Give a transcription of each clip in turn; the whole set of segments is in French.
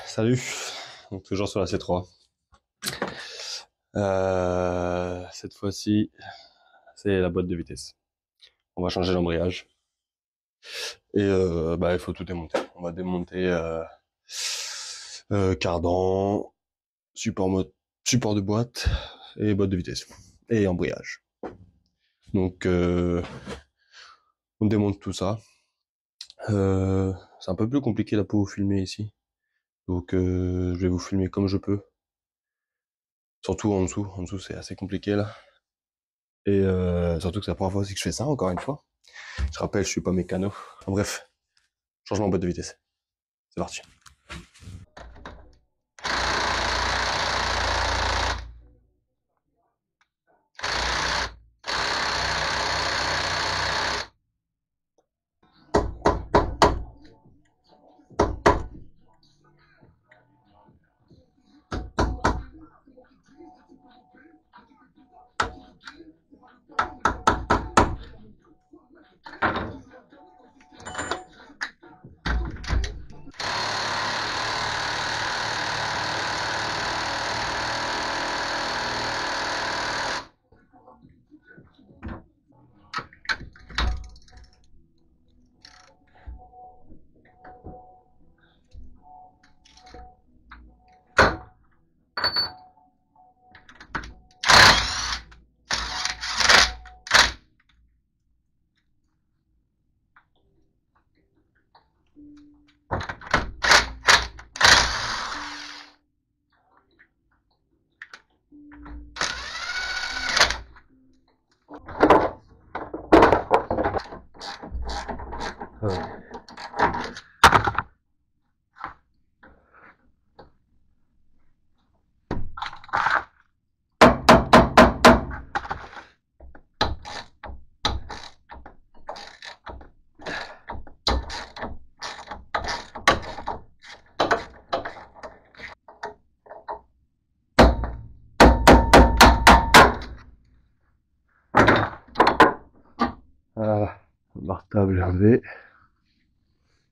Salut, donc toujours sur la C3. Cette fois-ci, c'est la boîte de vitesse. On va changer l'embrayage. Et il faut tout démonter. On va démonter cardan, support de boîte et boîte de vitesse. Et embrayage. Donc on démonte tout ça. C'est un peu plus compliqué là pour vous filmer ici. Donc je vais vous filmer comme je peux. Surtout en dessous c'est assez compliqué là. Et surtout que c'est la première fois aussi que je fais ça, encore une fois. Je rappelle, je suis pas mécano. En bref, changement en boîte de vitesse. C'est parti. Voilà, barre table enlevée.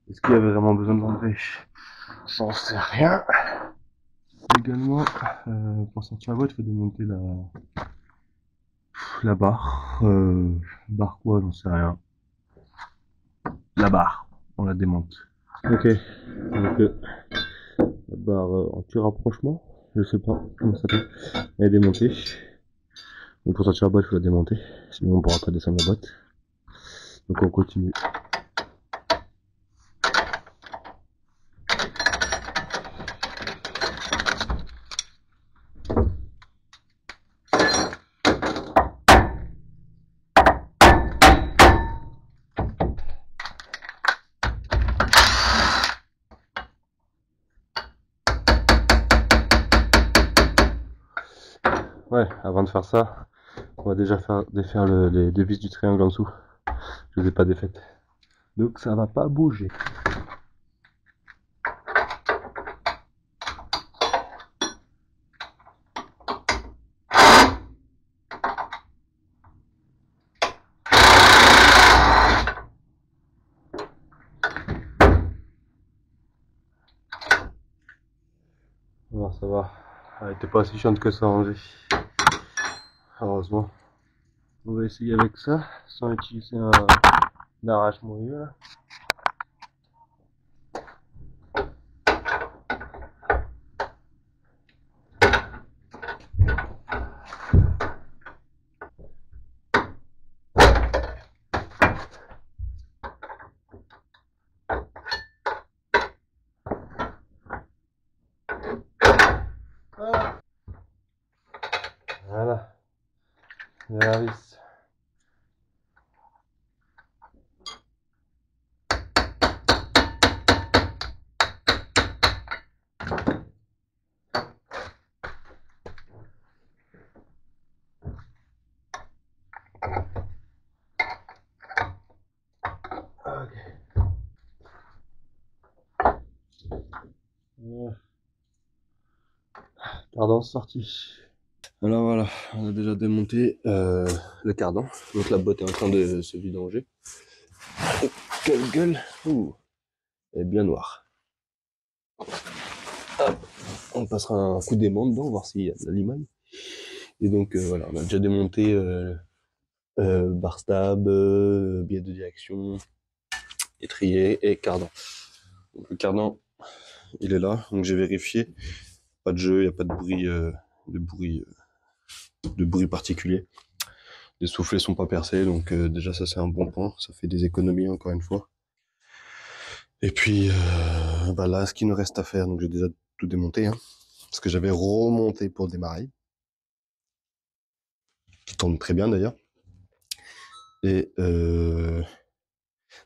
Est-ce qu'il y avait vraiment besoin de l'enlever? J'en sais rien. Également, pour sortir la boîte, il faut démonter la barre. Barre quoi? J'en sais rien. La barre, on la démonte. Ok, donc la barre anti-rapprochement, je sais pas comment ça s'appelle, elle est démontée. Donc pour sortir la boîte, il faut la démonter, sinon on pourra pas descendre la boîte. Donc on continue. Ouais, avant de faire ça, on va déjà défaire les deux vis du triangle en dessous. Je les ai pas défaites. Donc ça va pas bouger. Alors ça va. Elle était pas si chiante que ça à ranger. Heureusement. On va essayer avec ça, sans utiliser un arrache-moyeu là. Voilà. Il y a la vis. Ok. Cardan sorti. Alors voilà, on a déjà démonté le cardan. Donc la boîte est en train de se vidanger. Quelle gueule! Ouh, elle est bien noire. on passera un coup d'aimant dedans, voir s'il y a de la limagne. Et donc voilà, on a déjà démonté bar stab, billet de direction, étrier et cardan. Donc, le cardan, il est là, donc j'ai vérifié. Pas de jeu, il n'y a pas de bruit, de bruit particulier. Les soufflets sont pas percés, donc déjà ça c'est un bon point. Ça fait des économies encore une fois. Et puis bah là, ce qu'il nous reste à faire, donc j'ai déjà tout démonté, hein, parce que j'avais remonté pour démarrer, qui tourne très bien d'ailleurs. Et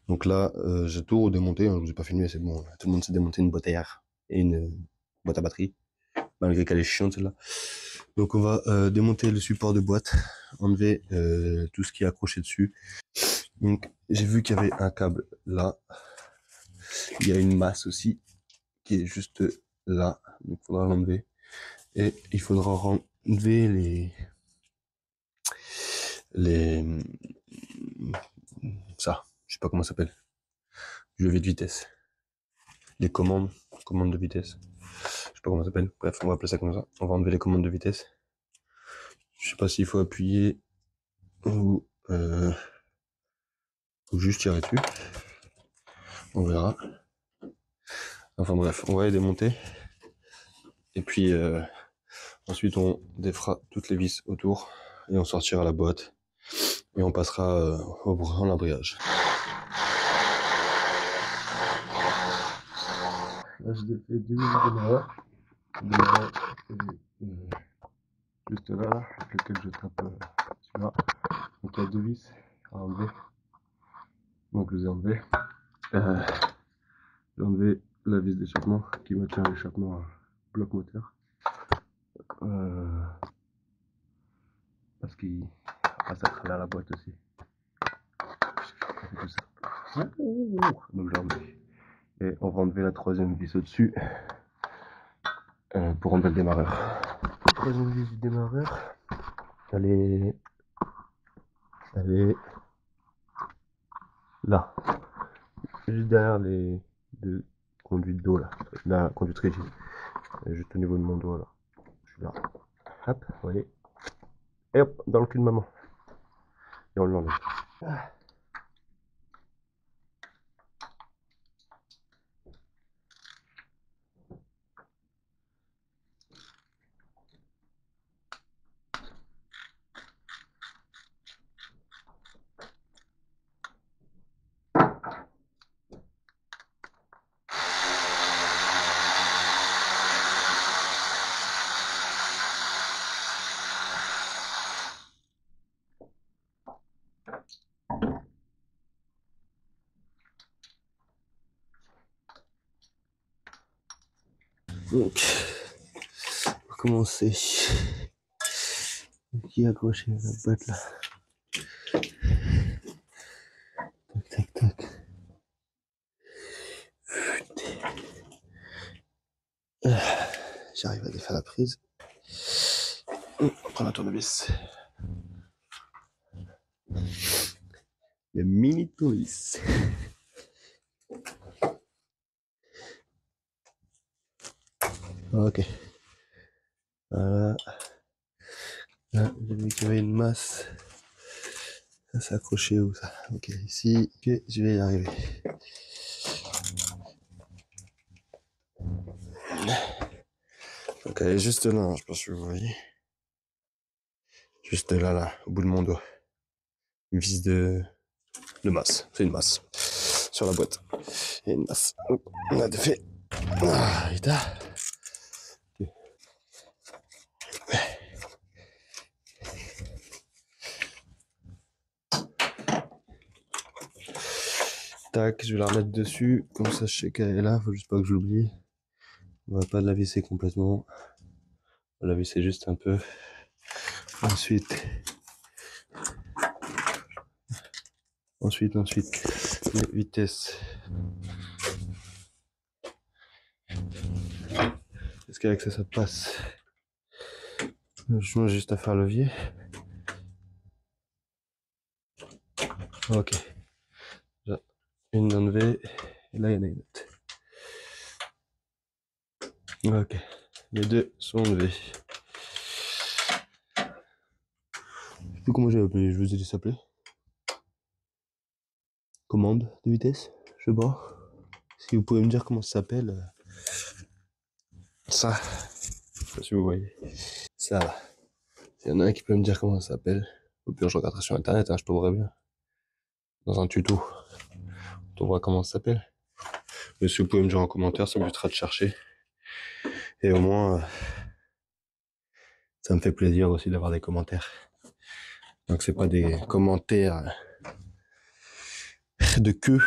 donc là, j'ai tout redémonté, hein, je vous ai pas filmé, c'est bon. Tout le monde s'est démonté une boîte à air et une boîte à batterie, malgré qu'elle est chiante celle-là. Donc on va démonter le support de boîte, enlever tout ce qui est accroché dessus. Donc j'ai vu qu'il y avait un câble là, il y a une masse aussi qui est juste là, donc il faudra l'enlever. Et il faudra enlever les ça, je sais pas comment ça s'appelle, levier de vitesse, les commandes de vitesse, je sais pas comment ça s'appelle, bref on va appeler ça comme ça. On va enlever les commandes de vitesse, je sais pas s'il faut appuyer ou juste tirer dessus, on verra. Enfin bref, on va les démonter et puis ensuite on défera toutes les vis autour et on sortira la boîte et on passera en l'embrayage. Là je défais 2 minutes de démarreur, juste là, avec lequel je tape celui-là. Donc il y a 2 vis à enlever. Donc je les ai enlevés. J'ai enlevé la vis d'échappement qui me tient l'échappement bloc moteur. Parce qu'il ça travers la boîte aussi. Tout ça. Donc j'ai enlevé. Et on va enlever la troisième vis au-dessus pour enlever le démarreur. La troisième vis du démarreur, elle est là, juste derrière les deux conduites d'eau là, la conduite rigide, juste au niveau de mon doigt là. Je suis là, hop, vous voyez, et hop, dans le cul de maman, et on l'enlève. Donc, on va commencer. Qui est accroché à la boîte là. Tac, tac, tac. J'arrive à défaire la prise. On prend la tournevis. Le mini tournevis. Ok. Voilà. Là, j'ai vu qu'il y avait une masse. Ça s'est accroché où ça? Ok, ici. Ok, je vais y arriver. Donc elle est juste là, je sais pas si vous voyez. Juste là, là, au bout de mon doigt. Une vis de masse. C'est une masse. Sur la boîte. Il y a une masse. Hop, on a défait. Ah, et là. Okay. Tac, je vais la remettre dessus. Comme ça, je sais qu'elle est là. Faut juste pas que j'oublie. On va pas la visser complètement. On va la visser juste un peu. Ensuite, les vitesses. Est-ce qu'avec ça passe? Je change juste à faire levier. Ok. Une d'enlever. Et là, il y en a une autre. Ok. les deux sont enlevés. Je sais plus comment j'ai appelé, je vous ai dit s'appeler. Commande de vitesse, je sais pas. Si vous pouvez me dire comment ça s'appelle. Ça, je sais pas si vous voyez. Ça là. S'il y en a un qui peut me dire comment ça s'appelle. Au pire, je regarderai sur internet, hein, je trouverai bien. Dans un tuto. On trouvera comment ça s'appelle. Mais si vous pouvez me dire en commentaire, ça m'évitera de chercher. Et au moins, ça me fait plaisir aussi d'avoir des commentaires. Donc c'est pas des commentaires de queue.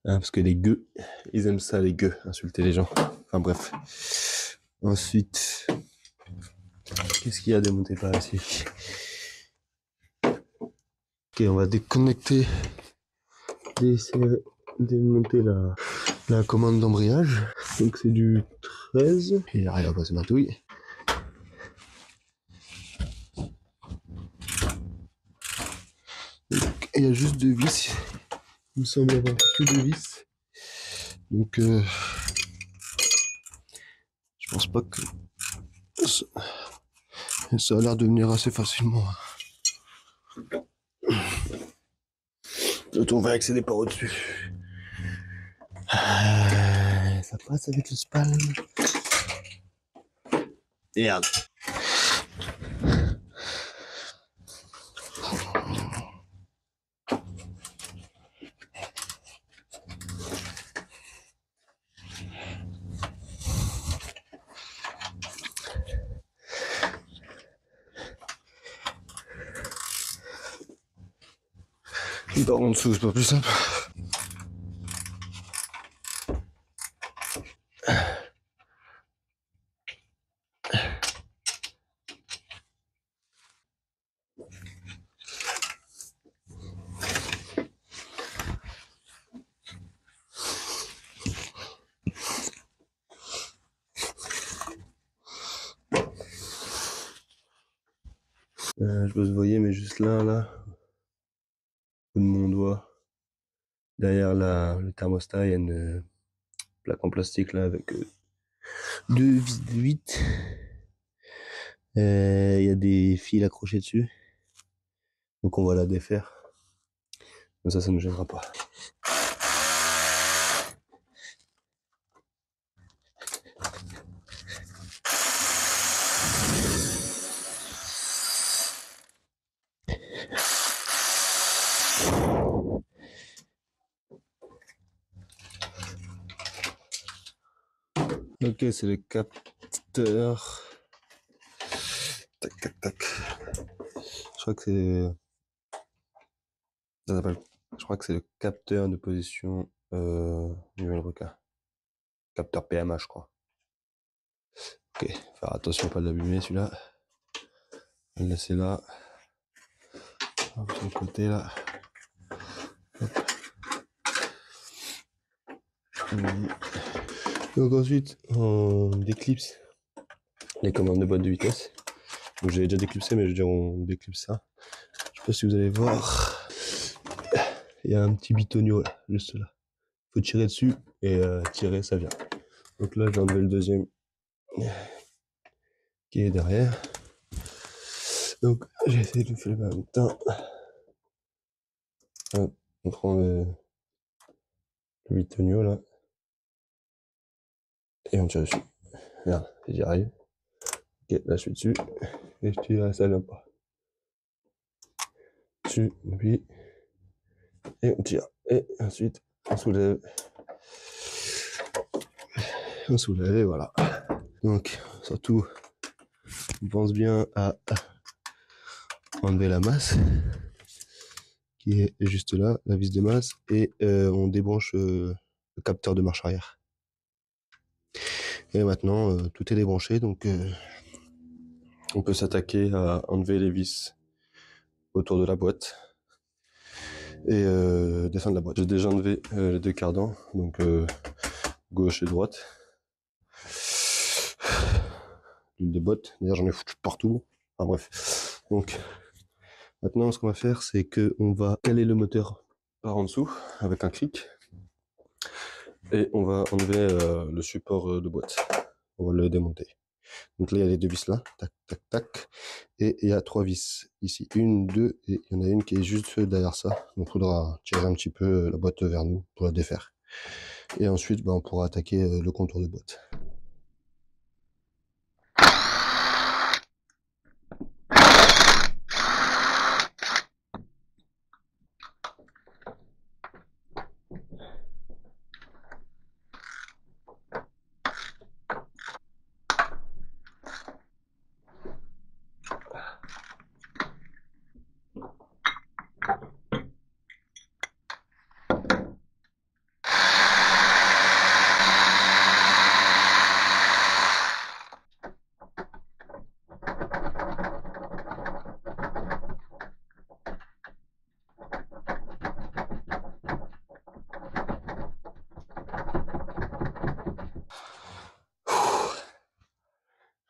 Hein, parce que les gueux, ils aiment ça, les gueux, insulter les gens. Enfin bref. Ensuite, qu'est-ce qu'il y a à démonter par ici? Ok, on va déconnecter, démonter la commande d'embrayage. Donc c'est du 13. Il arrive à passer ma touille. Donc, il y a juste deux vis. Il me semble avoir que deux vis. Donc je pense pas que ça a l'air de venir assez facilement. On va accéder par au-dessus. Ça passe avec le spal. Merde. Par en dessous, c'est pas plus simple. Je peux se voyer, mais juste là, au bout de mon doigt, derrière le thermostat, il y a une plaque en plastique là avec deux vis de 8. Il y a des fils accrochés dessus. Donc on va la défaire. Comme ça ne gênera pas. Ok, c'est le capteur. Tac, tac, tac. Je crois que c'est... Ça s'appelle... Je crois que c'est le capteur de position nouvelle requin. Capteur PMA, je crois. Ok, faire attention à pas l'abîmer celui-là. On va le laisser là. Hop, sur le côté là. Hop. Donc ensuite, on déclipse les commandes de boîte de vitesse. Donc j'avais déjà déclipsé, mais je veux dire, on déclipse ça. Je sais pas si vous allez voir. Il y a un petit bitonio là, juste là. Faut tirer dessus et tirer, ça vient. Donc là, j'ai enlevé le deuxième qui est derrière. Donc j'ai essayé de le faire en même temps. Hop, on prend le bitonio là et on tire dessus. Merde, j'y arrive. Ok, là je suis dessus et je tire, ça vient pas. Dessus, puis et on tire. Et ensuite on soulève. On soulève et voilà. Donc surtout, on pense bien à enlever la masse qui est juste là, la vis de masse, et on débranche le capteur de marche arrière. Et maintenant, tout est débranché, donc on peut s'attaquer à enlever les vis autour de la boîte et descendre la boîte. J'ai déjà enlevé les deux cardans, donc gauche et droite. L'huile de botte, d'ailleurs j'en ai foutu partout. Enfin bref. Donc maintenant ce qu'on va faire, c'est que on va caler le moteur par en dessous avec un clic. Et on va enlever le support de boîte. On va le démonter. Donc là, il y a les deux vis là, tac, tac, tac. Et il y a 3 vis ici. Une, deux, et il y en a une qui est juste derrière ça. Donc il faudra tirer un petit peu la boîte vers nous pour la défaire. Et ensuite, on pourra attaquer le contour de boîte.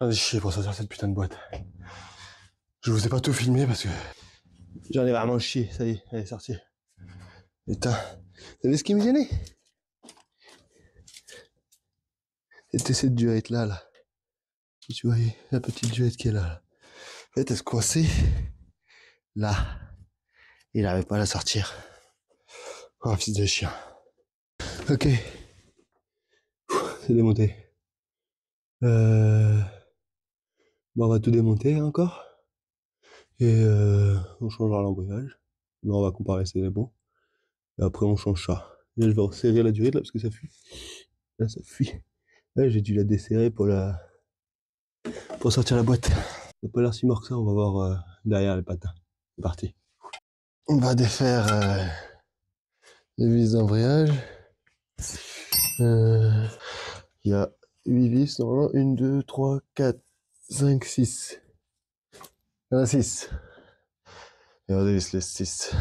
J'en ai chier pour sortir cette putain de boîte. Je vous ai pas tout filmé parce que j'en ai vraiment chié. Ça y est, elle est sortie. Putain, vous savez ce qui me gênait? C'était cette durette là. Tu vois, la petite durette qui est là. En fait, elle se coinçait là. Il n'arrivait pas à la sortir. Oh, fils de chien. Ok. C'est démonté. On va tout démonter encore. Et on changera l'embrayage. Là, on va comparer si c'est bon. Et après, on change ça. Là, je vais resserrer la durite là parce que ça fuit. Là, ça fuit. Là, j'ai dû la desserrer pour sortir la boîte. Ça n'a pas l'air si mort que ça. On va voir derrière les patins. C'est parti. On va défaire les vis d'embrayage. Il y a 8 vis normalement. 1, 2, 3, 4, 5, 6. Il y en a 6. Et on dévisse les 6.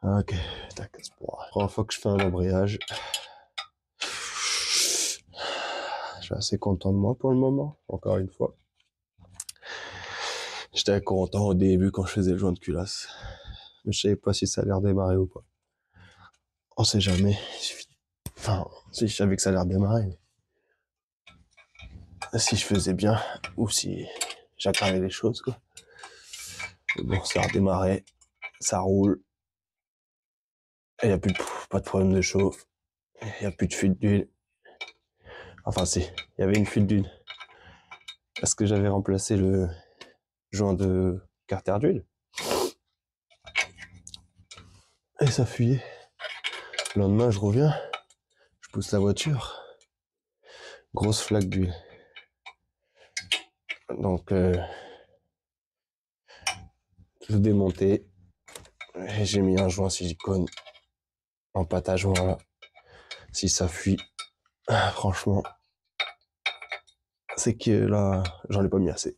Ok, tac, c'est pour la première fois que je fais un embrayage. Je suis assez content de moi pour le moment, encore une fois. J'étais content au début quand je faisais le joint de culasse. Mais je savais pas si ça allait redémarrer ou pas. On sait jamais. Enfin, si je savais que ça allait redémarrer. Si je faisais bien, ou si j'accravais les choses, quoi. Mais bon, ça a redémarré. Ça roule. Et il n'y a plus pas de problème de chauffe. Il n'y a plus de fuite d'huile. Enfin si, il y avait une fuite d'huile. Parce que j'avais remplacé le joint de carter d'huile. Et ça fuyait. Le lendemain, je reviens. Je pousse la voiture. Grosse flaque d'huile. Donc, je démontais. Et j'ai mis un joint silicone en pâte à joint là. Si ça fuit, franchement, c'est que là, j'en ai pas mis assez.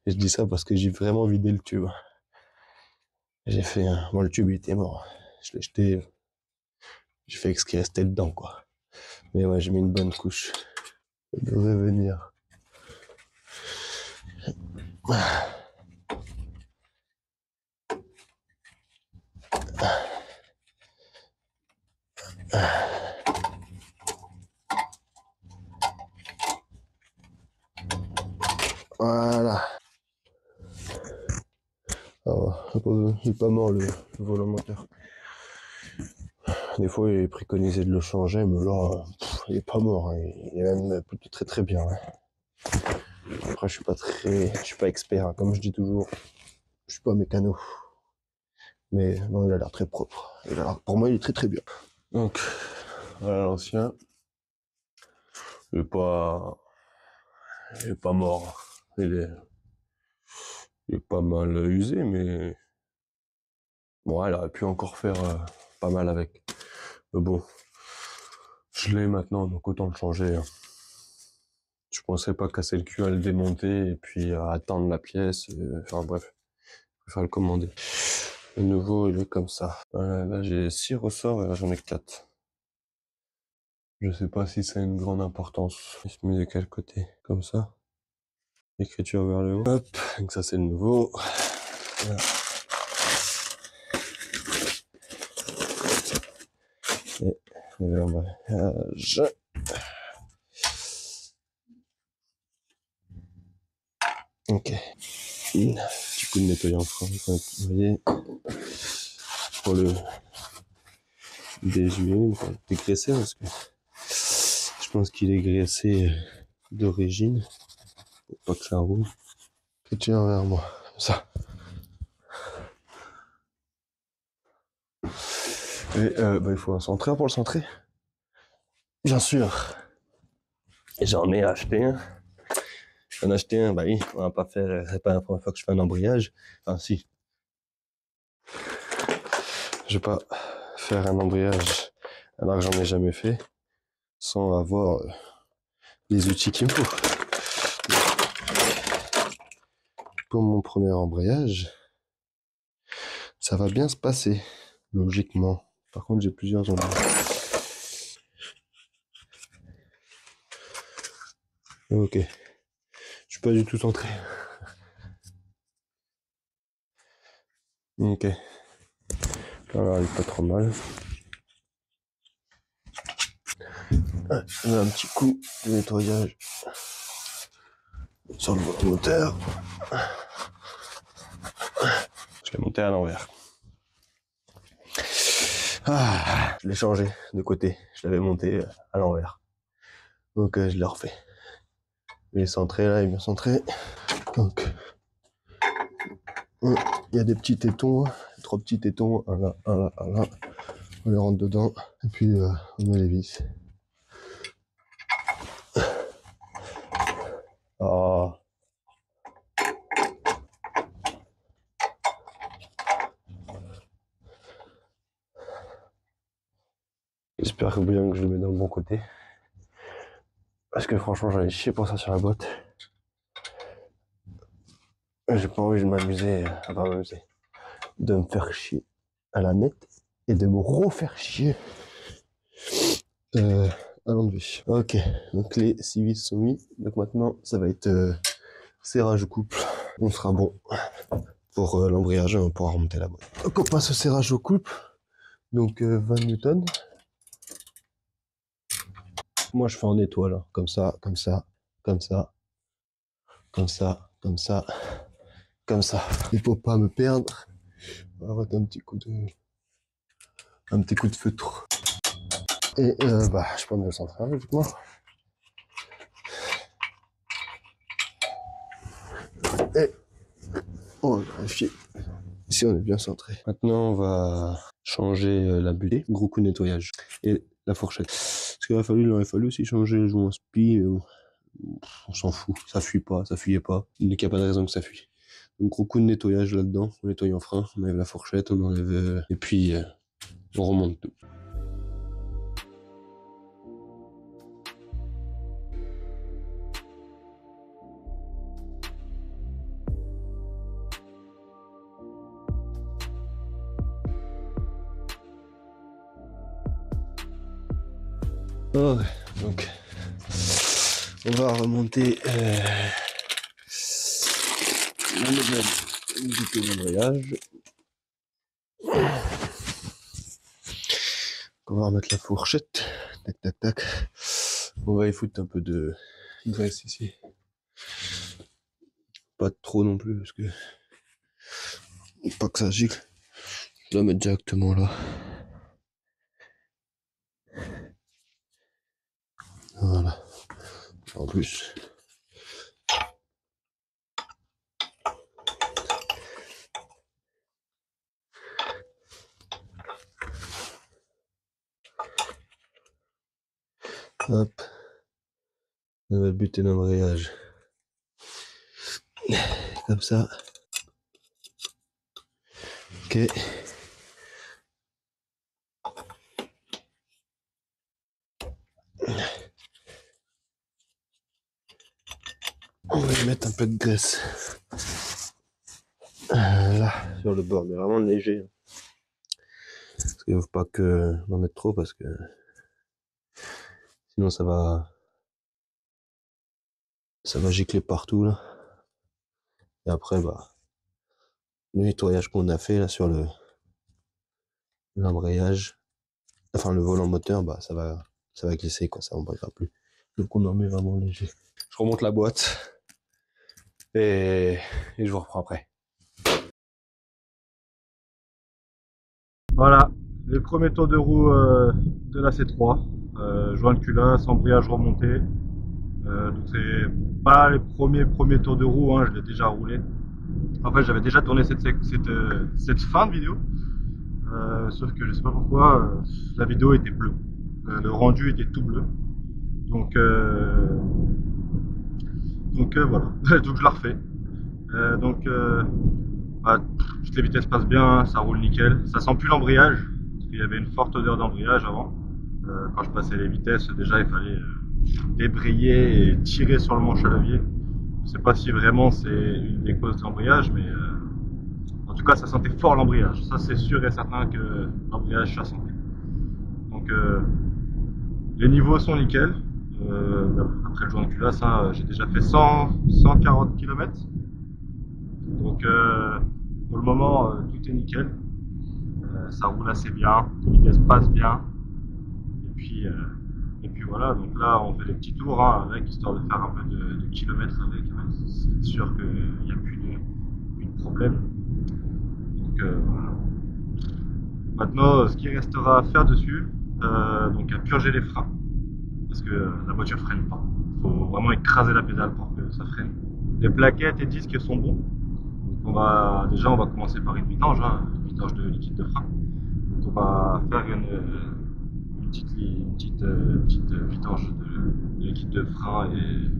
Et je dis ça parce que j'ai vraiment vidé le tube. J'ai fait un... Bon, le tube il était mort. Je l'ai jeté. J'ai fait ce qui restait dedans, quoi. Mais ouais, j'ai mis une bonne couche. Ça devrait venir. Voilà. Alors, il est pas mort le volant moteur. Des fois, il est préconisé de le changer, mais là, il est pas mort. Hein. Il est même plutôt très très bien. Hein. Après, je suis pas expert, hein. Comme je dis toujours, je suis pas mécano. Mais non, il a l'air très propre. Pour moi, il est très très bien. Donc, voilà l'ancien. Il est pas mort. Il est pas mal usé, mais bon, elle aurait pu encore faire pas mal avec. Mais bon, je l'ai maintenant, donc autant le changer. Hein. Je pensais pas casser le cul à le démonter et puis à attendre la pièce. Enfin bref, je vais faire le commander. Le nouveau, il est comme ça. Voilà, là, j'ai 6 ressorts et là, j'en ai 4. Je sais pas si ça a une grande importance. Il se met de quel côté? Comme ça. Écriture vers le haut. Hop, donc ça c'est le nouveau. Voilà. Et l'embrayage. Ok. Petit coup de nettoyant frein pour nettoyer. Pour le désuer, pour le dégraisser, parce que je pense qu'il est graissé d'origine. Pour pas que ça roule. Et tu viens vers moi, comme ça. Et il faut un centreur pour le centrer. Bien sûr. J'en ai acheté un. J'en ai acheté un, bah oui, on va pas faire, c'est pas la première fois que je fais un embrayage. Enfin, si. Je vais pas faire un embrayage alors que j'en ai jamais fait sans avoir les outils qu'il me faut. Pour mon premier embrayage, ça va bien se passer, logiquement. Par contre, j'ai plusieurs embrayages. Ok. Je suis pas du tout centré. Ok. Alors, il est pas trop mal. On a un petit coup de nettoyage sur le moteur. Je l'ai monté à l'envers. Ah, je l'ai changé de côté. Je l'avais monté à l'envers. Donc je l'ai refait. Il est centré là, il est bien centré. Donc il y a des petits tétons, 3 petits tétons, un là, un là, un là. On les rentre dedans et puis on met les vis. Oh. J'espère bien que je le mets dans le bon côté. Parce que franchement j'en ai chié pour ça sur la boîte. J'ai pas envie de m'amuser, de me faire chier à la mettre et de me refaire chier à l'enlever. Ok, donc les 6 vis sont mis. Donc maintenant ça va être serrage au couple. On sera bon pour l'embrayage et on pourra remonter la boîte. Donc on passe au serrage au couple. Donc 20 newtons. Moi je fais en étoile, hein. Comme ça, comme ça, comme ça, comme ça, comme ça, comme ça. Il faut pas me perdre. On va mettre un petit coup de feutre. Et je peux me le centrer logiquement. Et on va vérifier si on est bien centré. Maintenant on va changer la butée, gros coup de nettoyage, et la fourchette. Parce qu'il il aurait fallu aussi changer le joint spi, mais bon, on s'en fout, ça fuit pas, ça fuyait pas, il n'y a pas de raison que ça fuit. Donc gros coup de nettoyage là-dedans, on nettoie en frein, on enlève la fourchette, on enlève, et puis on remonte tout. Oh, donc on va remonter la nouvelle butée d'embrayage. On va remettre la fourchette. Tac, tac, tac. On va y foutre un peu de graisse ici. Pas trop non plus, parce que pas que ça gicle. Je la mettre directement là. Voilà. En plus. Hop. Nouvelle butée d'embrayage. Comme ça. Ok. On va y mettre un peu de graisse. Là, sur le bord, mais vraiment léger. Parce qu'il ne faut pas que d'en mettre trop, parce que sinon ça va gicler partout là. Et après le nettoyage qu'on a fait là sur l'embrayage, enfin le volant moteur, bah ça va glisser quoi, ça n'embarquera plus. Donc on en met vraiment léger. Je remonte la boîte et je vous reprends après. Voilà, les premiers tours de roue de la C3, joint de culasse, embrayage remonté. Donc c'est pas les premiers tours de roue, hein, je l'ai déjà roulé. En fait, j'avais déjà tourné cette fin de vidéo, sauf que je sais pas pourquoi, la vidéo était bleue. Le rendu était tout bleu. Donc voilà, donc je la refais. Bah, toutes les vitesses passent bien, ça roule nickel. Ça sent plus l'embrayage, parce qu'il y avait une forte odeur d'embrayage avant. Quand je passais les vitesses, déjà il fallait débrayer et tirer sur le manche à levier. Je sais pas si vraiment c'est une des causes de l'embrayage, mais en tout cas ça sentait fort l'embrayage. Ça c'est sûr et certain que l'embrayage ça sentait. Donc les niveaux sont nickel. Après le joint de culasse, hein, j'ai déjà fait 140 km. Donc pour le moment tout est nickel. Ça roule assez bien, les vitesses passent bien. Et puis voilà, donc là on fait des petits tours hein, avec, histoire de faire un peu de kilomètres avec. Hein, c'est sûr qu'il n'y a plus de problème. Donc voilà. Maintenant, ce qui restera à faire dessus, donc à purger les freins. Parce que la voiture freine pas. Il faut vraiment écraser la pédale pour que ça freine. Les plaquettes et disques sont bons. Donc déjà on va commencer par une vidange, hein, une vidange de liquide de frein. Donc on va faire une petite vidange de liquide de frein et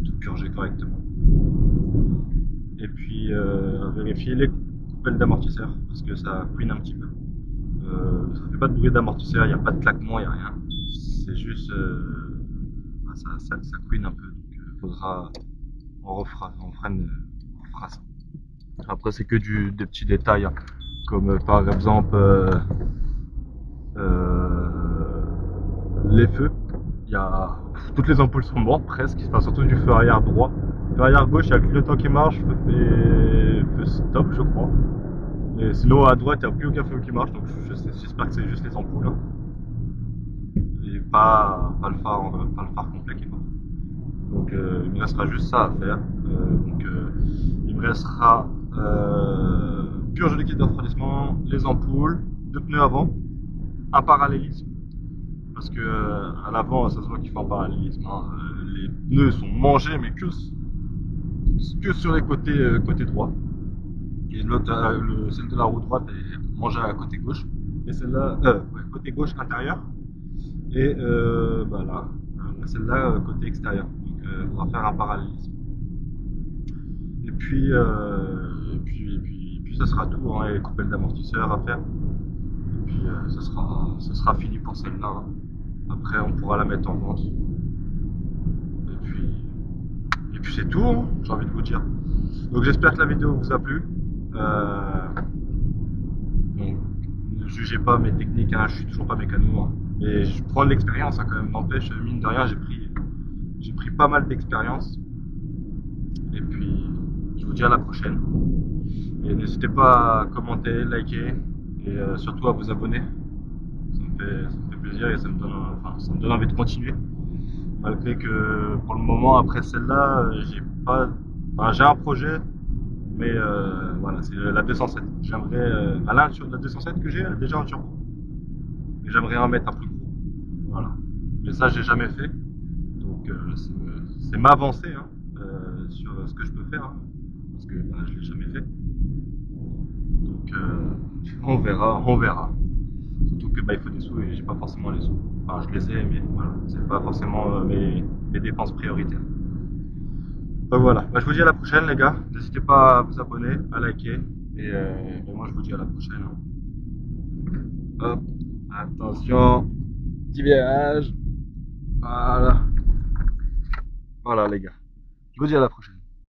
tout purger correctement. Et puis vérifier les coupelles d'amortisseur parce que ça couine un petit peu. Ça fait pas de bruit d'amortisseur, il n'y a pas de claquement, il n'y a rien. C'est juste ça couine un peu, donc faudra on fera ça. Après c'est que des petits détails hein, comme par exemple les feux. Il y a toutes les ampoules sont mortes presque, enfin, surtout du feu arrière droit. Feu arrière gauche, il y a le clignotant qui marche, feu stop je crois. Et sinon à droite, il n'y a plus aucun feu qui marche, donc j'espère que c'est juste les ampoules. Hein. Et pas le phare complet qui marche. Donc il me restera juste ça à faire. Il me restera purge de liquide de refroidissement, les ampoules, 2 pneus avant, un parallélisme. Parce que à l'avant, ça se voit qu'il faut un parallélisme. Hein. Les pneus sont mangés, mais que sur les côté droit. Et celle de la roue droite est mangée à côté gauche. Et celle-là, côté gauche intérieur. Et bah là, celle-là côté extérieur. Donc on va faire un parallélisme. Et puis ça sera tout. Hein, et les coupelles d'amortisseur à faire. Et puis ça sera fini pour celle-là. Hein. Après, on pourra la mettre en vente. Et puis c'est tout, hein, j'ai envie de vous dire. Donc j'espère que la vidéo vous a plu. Donc, ne jugez pas mes techniques, hein, je suis toujours pas mécano. Hein. Et je prends de l'expérience hein, quand même. N'empêche, mine de rien, j'ai pris pas mal d'expérience. Et puis, je vous dis à la prochaine. Et n'hésitez pas à commenter, liker et surtout à vous abonner. Ça me fait plaisir et ça me donne envie de continuer. Malgré que pour le moment, après celle-là, j'ai un projet, mais voilà, c'est la 207. J'aimerais, sur la 207 que j'ai, elle a déjà un turbo. Mais j'aimerais en mettre un plus gros. Voilà. Mais ça, j'ai jamais fait. Donc c'est m'avancer hein, sur ce que je peux faire. Hein, parce que je l'ai jamais fait. Donc on verra. Surtout que il faut des sous et j'ai pas forcément les sous. Enfin, je les ai, mais voilà, c'est pas forcément mes dépenses prioritaires. Donc voilà, je vous dis à la prochaine les gars. N'hésitez pas à vous abonner, à liker. Et moi je vous dis à la prochaine. Hop, attention, petit virage. Voilà. Voilà les gars. Je vous dis à la prochaine.